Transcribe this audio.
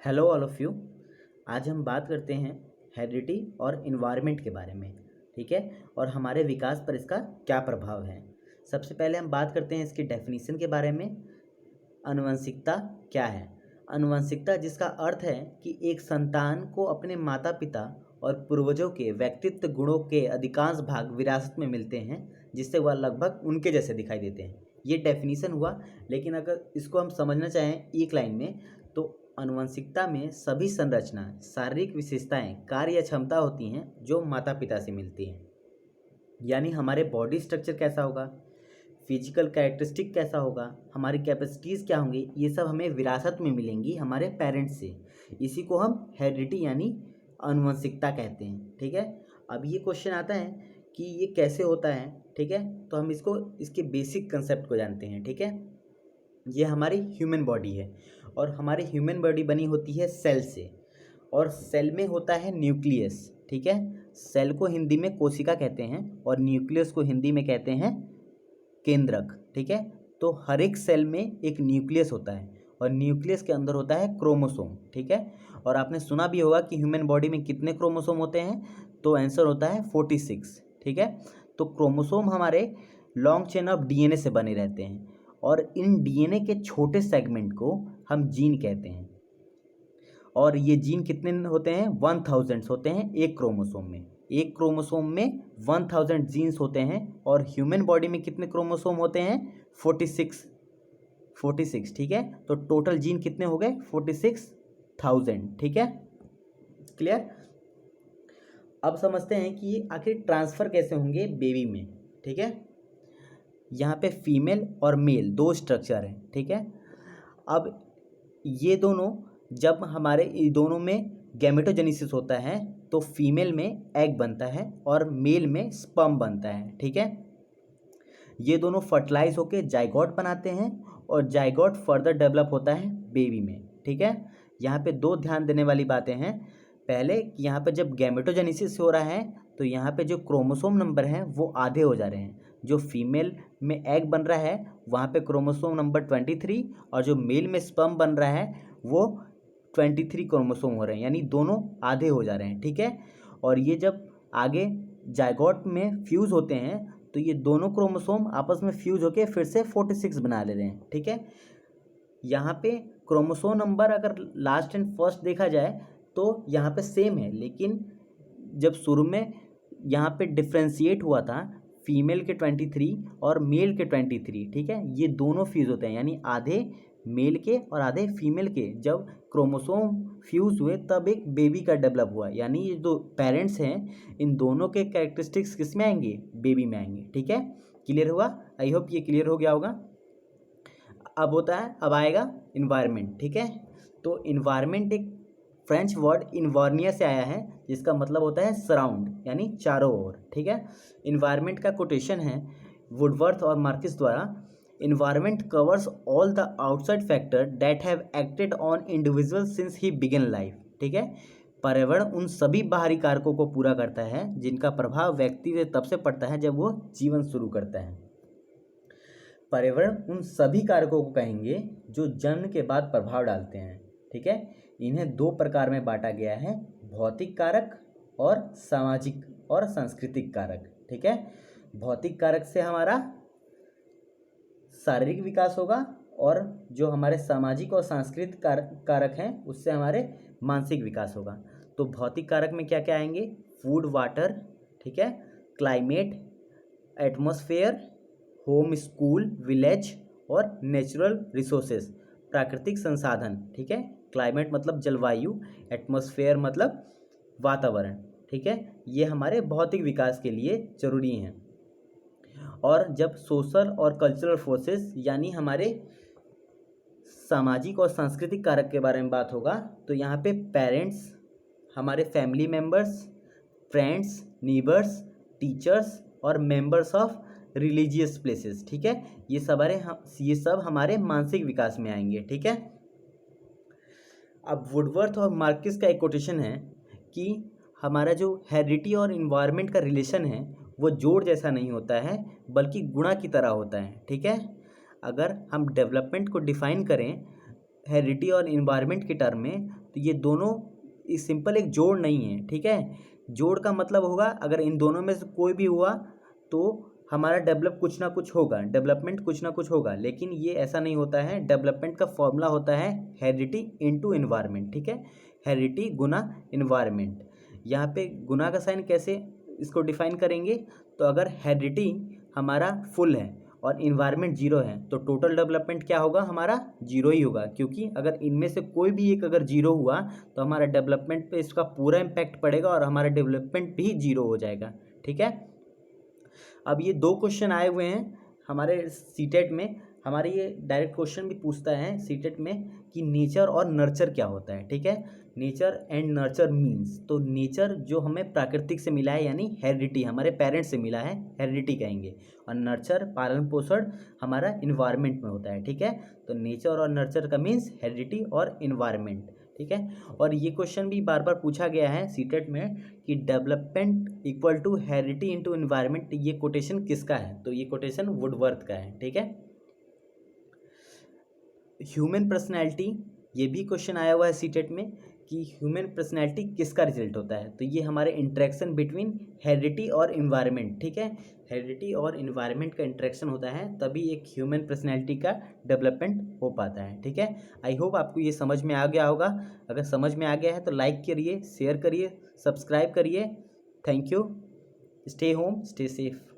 Hello all of you. आज हम बात करते हैं हेरिडिटी और इन्वायरमेंट के बारे में। ठीक है, और हमारे विकास पर इसका क्या प्रभाव है। सबसे पहले हम बात करते हैं इसकी डेफिनेशन के बारे में। आनुवंशिकता क्या है? आनुवंशिकता जिसका अर्थ है कि एक संतान को अपने माता पिता और पूर्वजों के व्यक्तित्व गुणों के अधिकांश भाग विरासत में मिलते हैं, जिससे वह लगभग उनके जैसे दिखाई देते हैं। ये डेफिनेशन हुआ, लेकिन अगर इसको हम समझना चाहें एक लाइन में तो आनुवंशिकता में सभी संरचना, शारीरिक विशेषताएं, कार्य या क्षमता होती हैं जो माता पिता से मिलती हैं। यानी हमारे बॉडी स्ट्रक्चर कैसा होगा, फिजिकल कैरेक्टरिस्टिक कैसा होगा, हमारी कैपेसिटीज़ क्या होंगी, ये सब हमें विरासत में मिलेंगी हमारे पेरेंट्स से। इसी को हम हेरिडिटी यानी आनुवंशिकता कहते हैं। ठीक है, अब ये क्वेश्चन आता है कि ये कैसे होता है। ठीक है, तो हम इसके बेसिक कंसेप्ट को जानते हैं। ठीक है, ये हमारी ह्यूमन बॉडी है और हमारी ह्यूमन बॉडी बनी होती है सेल से, और सेल में होता है न्यूक्लियस। ठीक है, सेल को हिंदी में कोशिका कहते हैं और न्यूक्लियस को हिंदी में कहते हैं केंद्रक। ठीक है, तो हर एक सेल में एक न्यूक्लियस होता है और न्यूक्लियस के अंदर होता है क्रोमोसोम। ठीक है, और आपने सुना भी होगा कि ह्यूमन बॉडी में कितने क्रोमोसोम होते हैं, तो आंसर होता है 46। ठीक है, तो क्रोमोसोम हमारे लॉन्ग चेन ऑफ डीएनए से बने रहते हैं और इन डीएनए के छोटे सेगमेंट को हम जीन कहते हैं। और ये जीन कितने होते हैं? 1000 होते हैं एक क्रोमोसोम में। एक क्रोमोसोम में 1000 जीन्स होते हैं और ह्यूमन बॉडी में कितने क्रोमोसोम होते हैं? 46। ठीक है, तो टोटल जीन कितने हो गए? 46,000। ठीक है, क्लियर। अब समझते हैं कि ये आखिर ट्रांसफ़र कैसे होंगे बेबी में। ठीक है, यहाँ पे फीमेल और मेल दो स्ट्रक्चर हैं। ठीक है, अब ये दोनों जब हमारे दोनों में गैमेटोजेनेसिस होता है तो फीमेल में एग बनता है और मेल में स्पर्म बनता है। ठीक है, ये दोनों फर्टिलाइज होकर जाइगोट बनाते हैं और जाइगोट फर्दर डेवलप होता है बेबी में। ठीक है, यहाँ पे दो ध्यान देने वाली बातें हैं। पहले कि यहाँ पे जब गैमेटोजेनेसिस हो रहा है तो यहाँ पे जो क्रोमोसोम नंबर हैं वो आधे हो जा रहे हैं। जो फीमेल में एग बन रहा है वहाँ पे क्रोमोसोम नंबर 23 और जो मेल में स्पर्म बन रहा है वो 23 क्रोमोसोम हो रहे हैं, यानी दोनों आधे हो जा रहे हैं। ठीक है, और ये जब आगे जाइगोट में फ्यूज़ होते हैं तो ये दोनों क्रोमोसोम आपस में फ्यूज होके फिर से 46 बना ले रहे हैं। ठीक है, यहाँ पे क्रोमोसोम नंबर अगर लास्ट एंड फर्स्ट देखा जाए तो यहाँ पे सेम है, लेकिन जब शुरू में यहाँ पे डिफ्रेंशिएट हुआ था फीमेल के 23 और मेल के 23। ठीक है, ये दोनों फ्यूज होते हैं, यानी आधे मेल के और आधे फीमेल के जब क्रोमोसोम फ्यूज हुए तब एक बेबी का डेवलप हुआ। यानी ये जो पेरेंट्स हैं इन दोनों के कैरेक्टरिस्टिक्स किस में आएंगे? बेबी में आएंगे। ठीक है, क्लियर हुआ? आई होप ये क्लियर हो गया होगा। अब आएगा इन्वायरमेंट। ठीक है, तो इन्वायरमेंट एक फ्रेंच वर्ड इन्वार्निया से आया है जिसका मतलब होता है सराउंड, यानी चारों ओर। ठीक है, इन्वायरमेंट का कोटेशन है वुडवर्थ और मार्किस द्वारा। Environment covers all the outside factor that have acted on individual since he begin life. ठीक है, पर्यावरण उन सभी बाहरी कारकों को पूरा करता है जिनका प्रभाव व्यक्ति पे तब से पड़ता है जब वो जीवन शुरू करता है। पर्यावरण उन सभी कारकों को कहेंगे जो जन्म के बाद प्रभाव डालते हैं। ठीक है, इन्हें दो प्रकार में बांटा गया है, भौतिक कारक और सामाजिक और सांस्कृतिक कारक। ठीक है, भौतिक कारक से हमारा शारीरिक विकास होगा और जो हमारे सामाजिक और सांस्कृतिक कारक हैं उससे हमारे मानसिक विकास होगा। तो भौतिक कारक में क्या क्या आएंगे? फूड, वाटर, ठीक है, climate, atmosphere, home, school, village और नेचुरल रिसोर्सेज, प्राकृतिक संसाधन। ठीक है, क्लाइमेट मतलब जलवायु, एटमॉस्फेयर मतलब वातावरण। ठीक है, ये हमारे भौतिक विकास के लिए जरूरी हैं। और जब सोशल और कल्चरल फोर्सेस यानी हमारे सामाजिक और सांस्कृतिक कारक के बारे में बात होगा तो यहाँ पे पेरेंट्स, हमारे फैमिली मेम्बर्स, फ्रेंड्स, नीबर्स, टीचर्स और मेंबर्स ऑफ रिलीजियस प्लेसेस। ठीक है, ये सब हमारे मानसिक विकास में आएंगे। ठीक है, अब वुडवर्थ और मार्किस का एक कोटेशन है कि हमारा जो हेरिडिटी और इन्वायरमेंट का रिलेशन है वो जोड़ जैसा नहीं होता है बल्कि गुणा की तरह होता है। ठीक है, अगर हम डेवलपमेंट को डिफाइन करें हेरिडिटी और इन्वायरमेंट के टर्म में तो ये दोनों इस सिंपल एक जोड़ नहीं है, ठीक है। जोड़ का मतलब होगा अगर इन दोनों में से कोई भी हुआ तो हमारा डेवलप कुछ ना कुछ होगा, डेवलपमेंट कुछ ना कुछ होगा, लेकिन ये ऐसा नहीं होता है। डेवलपमेंट का फॉर्मूला होता है हेरिडिटी इनटू एनवायरनमेंट, ठीक है। हेरिडिटी गुना एनवायरनमेंट। यहाँ पे गुना का साइन कैसे इसको डिफाइन करेंगे, तो अगर हेरिडिटी हमारा फुल है और इन्वायरमेंट जीरो है तो टोटल डेवलपमेंट क्या होगा, हमारा जीरो ही होगा, क्योंकि अगर इनमें से कोई भी एक अगर जीरो हुआ तो हमारा डेवलपमेंट पे इसका पूरा इम्पैक्ट पड़ेगा और हमारा डेवलपमेंट भी जीरो हो जाएगा, ठीक है। अब ये दो क्वेश्चन आए हुए हैं हमारे सीटेट में। हमारे ये डायरेक्ट क्वेश्चन भी पूछता है सीटेट में कि नेचर और नर्चर क्या होता है, ठीक है। नेचर एंड नर्चर मीन्स, तो नेचर जो हमें प्राकृतिक से मिला है यानी हेरिडिटी हमारे पेरेंट्स से मिला है, हेरिडिटी कहेंगे, और नर्चर पालन पोषण हमारा इन्वायरमेंट में होता है, ठीक है। तो नेचर और नर्चर का मीन्स हेरिडिटी और इन्वायरमेंट, ठीक है। और ये क्वेश्चन भी बार बार पूछा गया है सीटेट में कि development equal to heredity into environment, ये कोटेशन किसका है, तो ये कोटेशन वुडवर्थ का है, ठीक है। ह्यूमन पर्सनैलिटी, ये भी क्वेश्चन आया हुआ है सीटेट में कि ह्यूमन पर्सनैलिटी किसका रिजल्ट होता है, तो ये हमारे इंटरेक्शन बिटवीन हेरिडिटी और इन्वायरमेंट, ठीक है। हेरिडिटी और इन्वायरमेंट का इंटरेक्शन होता है तभी एक ह्यूमन पर्सनैलिटी का डेवलपमेंट हो पाता है, ठीक है। आई होप आपको ये समझ में आ गया होगा। अगर समझ में आ गया है तो लाइक करिए, शेयर करिए, सब्सक्राइब करिए। Thank you. Stay home, stay safe.